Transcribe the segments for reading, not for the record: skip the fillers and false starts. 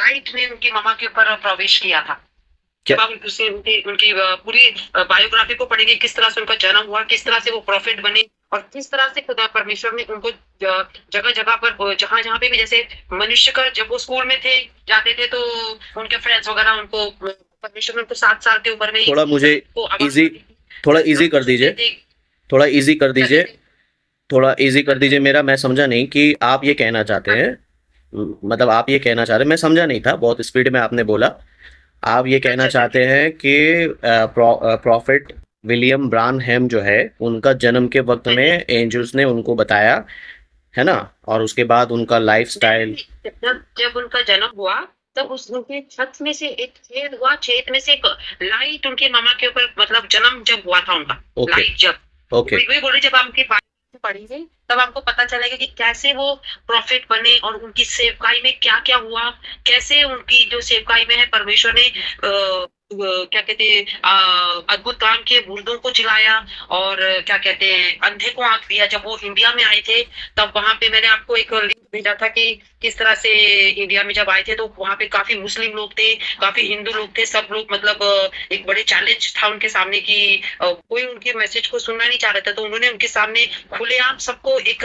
Light ने उनकी मामा के ऊपर प्रवेश किया था। क्या? जब आप उसे उनकी उनकी पूरी बायोग्राफी को पढ़ेंगे, किस तरह से उनका जन्म हुआ, किस तरह से वो प्रॉफिट बने और किस तरह से खुदा परमेश्वर ने उनको जगह जगह पर जहां जहां पे भी, जैसे मनुष्य का जब वो स्कूल में थे जाते थे तो उनके फ्रेंड्स वगैरह उनको परमेश्वर ने उनको 7 साल की उम्र में थोड़ा मुझे इजी थोड़ा इजी कर दीजिए, थोड़ा इजी कर दीजिए, थोड़ा इजी कर दीजिए मेरा। मैं समझा नहीं कि आप ये कहना चाहते हैं, मतलब आप ये कहना चाह रहे हैं, मैं समझा नहीं था, बहुत स्पीड में आपने बोला। आप ये कहना चाहते हैं कि प्रॉफिट विलियम ब्रानहेम जो है, उनका जन्म के वक्त में एंजल्स ने उनको बताया, है ना, और उसके बाद उनका लाइफस्टाइल। जब उनका जन्म हुआ तब उनके छत में से एक छेद हुआ, छेद में से एक लाइट उनके मामा के ऊपर, मतलब जन्म जब हुआ था उनका, लाइट जब वही बोल रही, जब आप उनकी पढ़ेंगे तब आपको पता चलेगा कि कैसे वो प्रॉफिट बने और उनकी सेवकाई में क्या क्या हुआ, कैसे उनकी जो सेवकाई में है परमेश्वर ने क्या कहते हैं अद्भुत काम किए, मुर्दों को जिलाया और क्या कहते हैं अंधे को आंख दिया। जब वो इंडिया में आए थे तब वहां पे मैंने आपको एक लिंक भेजा था कि किस तरह से इंडिया में जब आए थे तो वहां पे काफी मुस्लिम लोग थे, काफी हिंदू लोग थे, सब लोग मतलब एक बड़े चैलेंज था उनके सामने कि कोई उनके मैसेज को सुनना नहीं चाह रहा था, तो उन्होंने उनके सामने खुलेआम सबको एक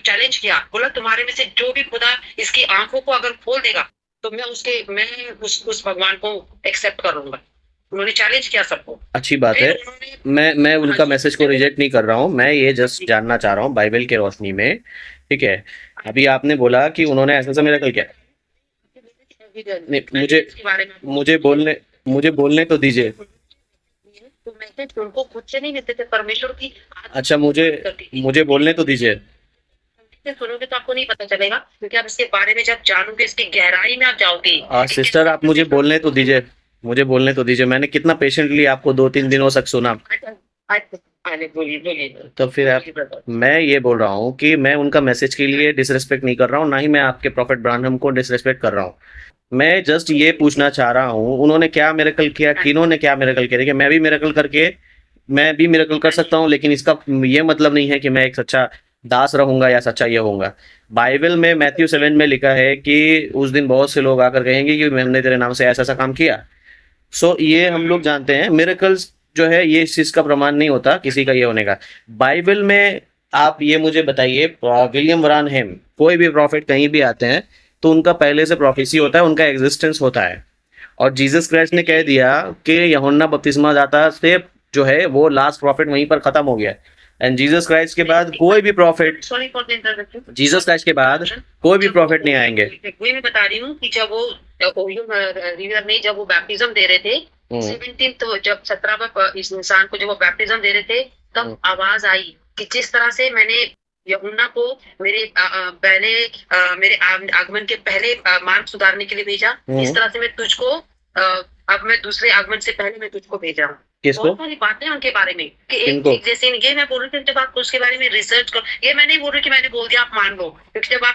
चैलेंज किया, बोला तुम्हारे में से जो भी खुदा इसकी आंखों को अगर खोल देगा तो मैं उस भगवान को एक्सेप्ट कर लूंगा। उन्होंने चैलेंज किया सबको। अच्छी बात है। मैं उनका मैसेज को रिजेक्ट नहीं कर रहा हूँ, मैं ये जस्ट जानना चाह रहा हूँ बाइबल के रोशनी में, ठीक है। अभी आपने बोला कि उन्होंने ऐसा ऐसा मिरेकल किया। नहीं, मुझे बोलने तो दीजिए। तो मैसेज उनको खुद से नहीं देते थे, परमेश्वर की। अच्छा, मुझे बोलने तो दीजिए। सुनोगे तो आपको नहीं पता चलेगा, क्योंकि आप इसके बारे में जब जानोगे, इसकी गहराई में आप जाओगे। सिस्टर, आप मुझे बोलने तो दीजिए, मुझे बोलने तो दीजिए। मैंने कितना पेशेंटली आपको 2-3 दिनों तक सुना। तो फिर आप, मैं ये बोल रहा हूँ कि मैं उनका मैसेज के लिए डिसरेस्पेक्ट नहीं कर रहा हूँ, ना ही मैं आपके प्रॉफिट ब्रानहम को डिसरेस्पेक्ट कर रहा हूँ। मैं जस्ट ये पूछना चाह रहा हूँ, उन्होंने क्या मिरेकल किया, किन्होंने क्या मिरेकल किया। देखिए, मैं भी मिरेकल कर सकता हूँ, लेकिन इसका ये मतलब नहीं है कि मैं एक सच्चा दास रहूंगा या सच्चा ये होऊंगा। बाइबल में मैथ्यू 7 में लिखा है कि उस दिन बहुत से लोग आकर कहेंगे कि मैंने तेरे नाम से ऐसा ऐसा काम किया। सो ये हम लोग जानते हैं, मिरेकल्स जो है ये इस चीज का प्रमाण नहीं होता किसी का ये होने का। बाइबल में आप ये मुझे बताइए, विलियम ब्रानहेम, कोई भी प्रॉफिट कहीं भी आते हैं तो उनका पहले से प्रोफेसी होता है, उनका एग्जिस्टेंस होता है। और जीसस क्राइस्ट ने कह दिया कि यूहन्ना बपतिस्मा दाता से जो है वो लास्ट प्रॉफिट वहीं पर खत्म हो गया। एंड जीसस क्राइस्ट के बाद कोई भी प्रॉफिट, जीसस क्राइस्ट के बाद कोई भी प्रॉफिट नहीं आएंगे। वही मैं बता रही हूँ कि जब वो रिवर में जब वो बैप्टिज्म दे रहे थे 17, तो जब 17 इस इंसान को जब वो बैप्टिज्म दे रहे थे तब आवाज आई कि जिस तरह से मैंने यूहन्ना को मेरे मेरे आगमन के पहले मार्ग सुधारने के लिए भेजा, इस तरह से मैं तुझको अब मैं दूसरे आगमन से पहले मैं तुझको भेज रहा हूँ। किसको? बहुत सारी बातें उनके बारे में कि एक जैसे ये मैं बोल रही थी, जब आप उसके बारे में रिसर्च करो, ये मैं नहीं बोल रही कि मैंने बोल दिया आप मान लो, क्योंकि जब आप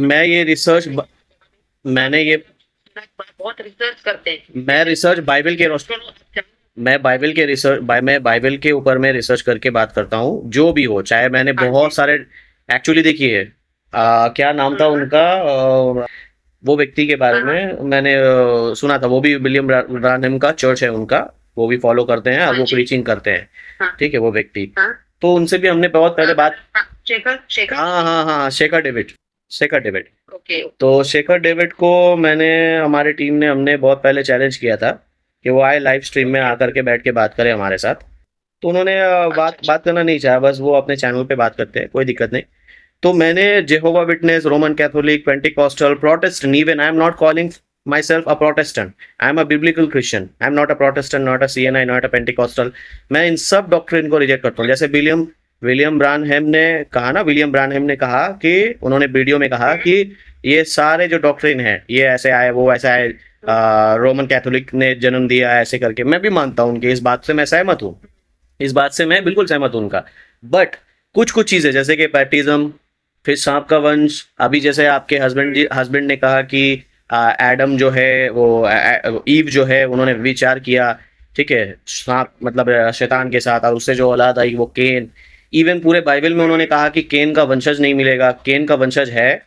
मैं ये रिसर्च, मैंने ये बहुत रिसर्च करते हैं। मैं रिसर्च बाइबल के मैं बाइबल के ऊपर में रिसर्च करके बात करता हूँ, जो भी हो, चाहे मैंने बहुत सारे, एक्चुअली देखिए क्या नाम था उनका, वो व्यक्ति के बारे में मैंने सुना था, वो भी विलियम ब्रानहेम का चर्च है उनका, वो भी फॉलो करते हैं और वो प्रीचिंग करते हैं, ठीक है, वो व्यक्ति। तो उनसे भी हमने बहुत पहले बात, हाँ, शेखर डेविड। तो शेखर डेविड को हमारे टीम ने हमने बहुत पहले चैलेंज किया था कि वो आए लाइव स्ट्रीम में आकर के बैठ के बात करें हमारे साथ। तो उन्होंने बात करना नहीं चाहा, बस वो अपने चैनल पे बात करते हैं, कोई दिक्कत नहीं। तो मैंने जेहोवा witness, Roman Catholic, Pentecostal, Protestant, even I am not calling myself a Protestant, I am a biblical Christian, I am not a Protestant, not a CNI, not a Pentecostal। मैं इन सब डॉक्ट्रिन को रिजेक्ट करता हूँ। जैसे William ब्रानहेम ने कहा ना, कि उन्होंने वीडियो में कहा कि ये सारे जो डॉक्ट्रिन है ये ऐसे आए, वो ऐसा है, रोमन कैथोलिक ने जन्म दिया ऐसे करके। मैं भी मानता हूँ उनकी इस बात से, मैं सहमत हूँ, इस बात से मैं बिल्कुल सहमत हूँ उनका। बट कुछ चीज़ें जैसे कि बैप्टिज्म, फिर सांप का वंश, अभी जैसे आपके हस्बैंड ने कहा कि एडम जो है वो ईव जो है उन्होंने विचार किया, ठीक है, सांप मतलब शैतान के साथ, और उससे जो औलाद आई वो केन। इवन पूरे बाइबल में उन्होंने कहा कि केन का वंशज नहीं मिलेगा, केन का वंशज है,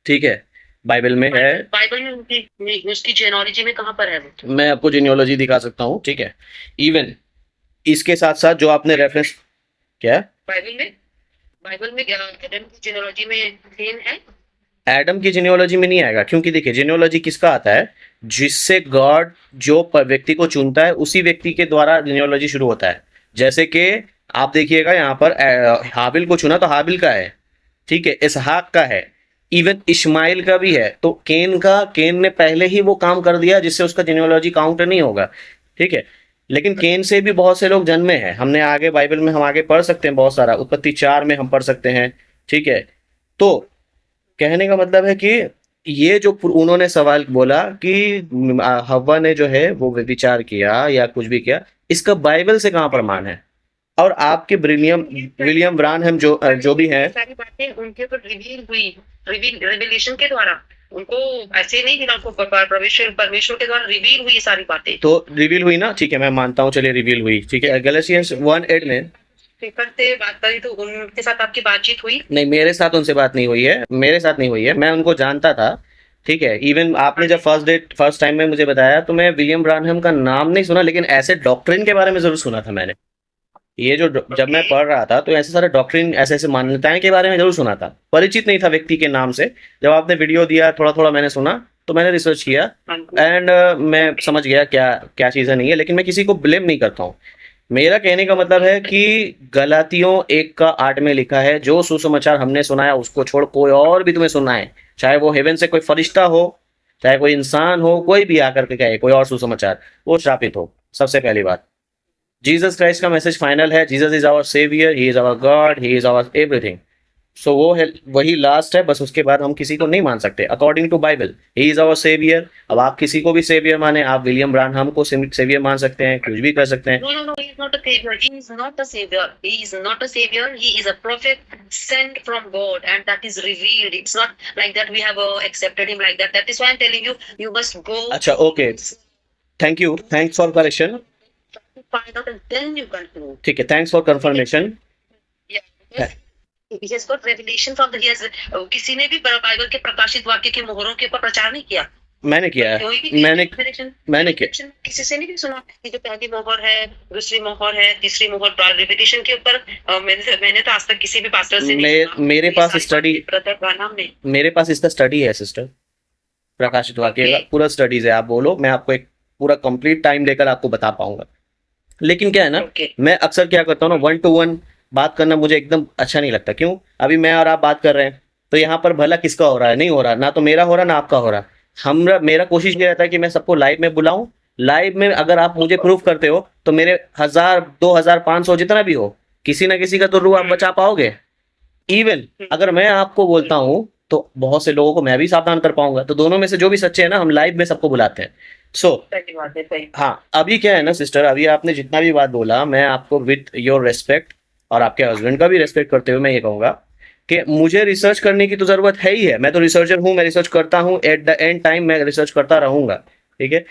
ठीक है। बाइबल में है। बाइबल में उसकी जेनोलॉजी में कहाँ पर है वो? मैं आपको जीनियोलॉजी दिखा सकता हूँ, ठीक है। इवन इसके साथ साथ जो आपने रेफरेंस, क्या बाइबल में एडम की जेनोलॉजी में केन है? एडम की जीनियोलॉजी में नहीं आएगा, क्योंकि देखिए जीनियोलॉजी किसका आता है, जिससे गॉड जो व्यक्ति को चुनता है उसी व्यक्ति के द्वारा जीनियोलॉजी शुरू होता है। जैसे कि आप देखिएगा यहाँ पर हाबिल को चुना तो हाबिल का है, ठीक है, इसहाक का है, इवन इस्माइल का भी है। तो केन ने पहले ही वो काम कर दिया जिससे उसका जीनियोलॉजी काउंट नहीं होगा, ठीक है। लेकिन केन से भी बहुत से लोग जन्मे हैं, हमने आगे बाइबल में हम आगे पढ़ सकते हैं, बहुत सारा उत्पत्ति 4 में हम पढ़ सकते हैं, ठीक है। तो कहने का मतलब है कि ये जो उन्होंने सवाल बोला कि हव्वा ने जो है वो विचार किया या कुछ भी किया, इसका बाइबल से कहाँ प्रमाण है? और आपके विलियम ब्रानहम जो भी है, सारी बातें उनके ऊपर रिवील हुई, रिवीलेशन के द्वारा, उनको ऐसे नहीं मिला, उनको परमेश्वर के द्वारा रिवील हुई सारी बातें। तो रिवील हुई ना, ठीक है, मैं मानता हूँ, चलिए रिवील हुई, ठीक है। गैलेशियंस 1:8 में करते बात करी तो उनके साथ आपकी बातचीत हुई? नहीं, मेरे साथ उनसे बात नहीं हुई है, मेरे साथ नहीं हुई है, मैं उनको जानता था, ठीक है। इवन आपने जब फर्स्ट टाइम में मुझे बताया तो मैं विलियम ब्रानहम का नाम नहीं सुना, लेकिन ऐसे डॉक्ट्रिन के बारे में जरूर सुना था मैंने। ये जो जब मैं पढ़ रहा था तो ऐसे सारे डॉक्ट्रिन, ऐसे ऐसे मान्यताएं के बारे में जरूर सुना था, परिचित नहीं था व्यक्ति के नाम से। जब आपने वीडियो दिया थोड़ा थोड़ा मैंने सुना, तो मैंने रिसर्च किया एंड मैं समझ गया क्या क्या चीज़ें नहीं है। लेकिन मैं किसी को ब्लेम नहीं करता हूँ। मेरा कहने का मतलब है कि गलातियों 1:8 में लिखा है, जो सुसमाचार हमने सुनाया उसको छोड़ कोई और भी तुम्हें सुनाए, चाहे वो हेवन से कोई फरिश्ता हो, चाहे कोई इंसान हो, कोई भी आकर के कहे कोई और सुसमाचार, वो श्रापित हो। सबसे पहली बात, जीसस क्राइस्ट का मैसेज फाइनल है। Jesus is our saviour, he is our God, he is our everything. So वो है, वही लास्ट है, बस उसके बाद हम किसी को नहीं मान सकते according to Bible. He is our saviour. अब आप किसी को भी सेवियर माने, आप विलियम ब्रानहम को सेवियर मान सकते हैं, कुछ भी कर सकते हैं। No, he is not a savior. He is not a savior. He is not a savior. He is a prophet sent from God, and that is revealed. It's not like that we have accepted him like that. That is why I'm telling you, you must go. अच्छा, okay, thank you, thanks for correction. Find out and then you continue. ठीक है, thanks for confirmation. Yeah. He has got revelation from the. He has, किसी ने भी Bible के प्रकाशित वाक्य की मोहरों के ऊपर प्रचार नहीं किया। मैंने किया है, मैंने किया। किसी से नहीं सुना कि जो पहली मोहर है, दूसरी मोहर है, तीसरी मोहर रिपीटिशन के ऊपर। मैंने तो आज तक किसी भी पास्टर से नहीं सुना। मेरे पास स्टडी, मेरे पास इसका स्टडी है सिस्टर, प्रकाशित वाक्य का पूरा स्टडीज है। आप बोलो, मैं आपको एक पूरा कंप्लीट टाइम लेकर आपको बता पाऊंगा। लेकिन क्या है ना, मैं अक्सर क्या करता हूँ ना, 1 to 1 बात करना मुझे एकदम अच्छा नहीं लगता। क्यों? अभी मैं और आप बात कर रहे हैं, तो यहाँ पर भला किसका हो रहा है? नहीं हो रहा, ना तो मेरा हो रहा ना आपका हो रहा। मेरा कोशिश ये रहता है कि मैं सबको लाइव में बुलाऊं। लाइव में अगर आप मुझे प्रूफ करते हो तो मेरे 1000, 2000, 500 जितना भी हो, किसी ना किसी का तो रूह आप बचा पाओगे। इवन अगर मैं आपको बोलता हूँ तो बहुत से लोगों को मैं भी सावधान कर पाऊंगा। तो दोनों में से जो भी सच्चे हैं ना, हम लाइव में सबको बुलाते हैं। हाँ, अभी क्या है ना सिस्टर, अभी आपने जितना भी बात बोला, मैं आपको विथ योर रेस्पेक्ट और आपके हस्बैंड का भी रेस्पेक्ट करते हुए मैं ये कहूंगा कि मुझे रिसर्च करने की तो जरूरत है ही है। मैं तो रिसर्चर हूँ, मैं रिसर्च करता हूँ, एट द एंड टाइम मैं रिसर्च करता रहूंगा, ठीक है।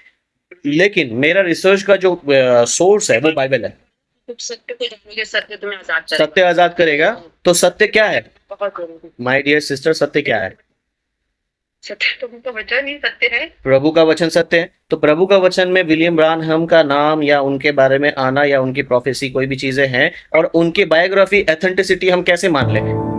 लेकिन मेरा रिसर्च का जो सोर्स है वो बाइबल है। सत्य आजाद करेगा। तो सत्य क्या है माय डियर सिस्टर? सत्य क्या है? सत्य है, प्रभु का वचन सत्य है। तो प्रभु का वचन में विलियम ब्रानहम का नाम या उनके बारे में आना या उनकी प्रोफेसी कोई भी चीजें हैं, और उनकी बायोग्राफी, एथेंटिसिटी हम कैसे मान लें?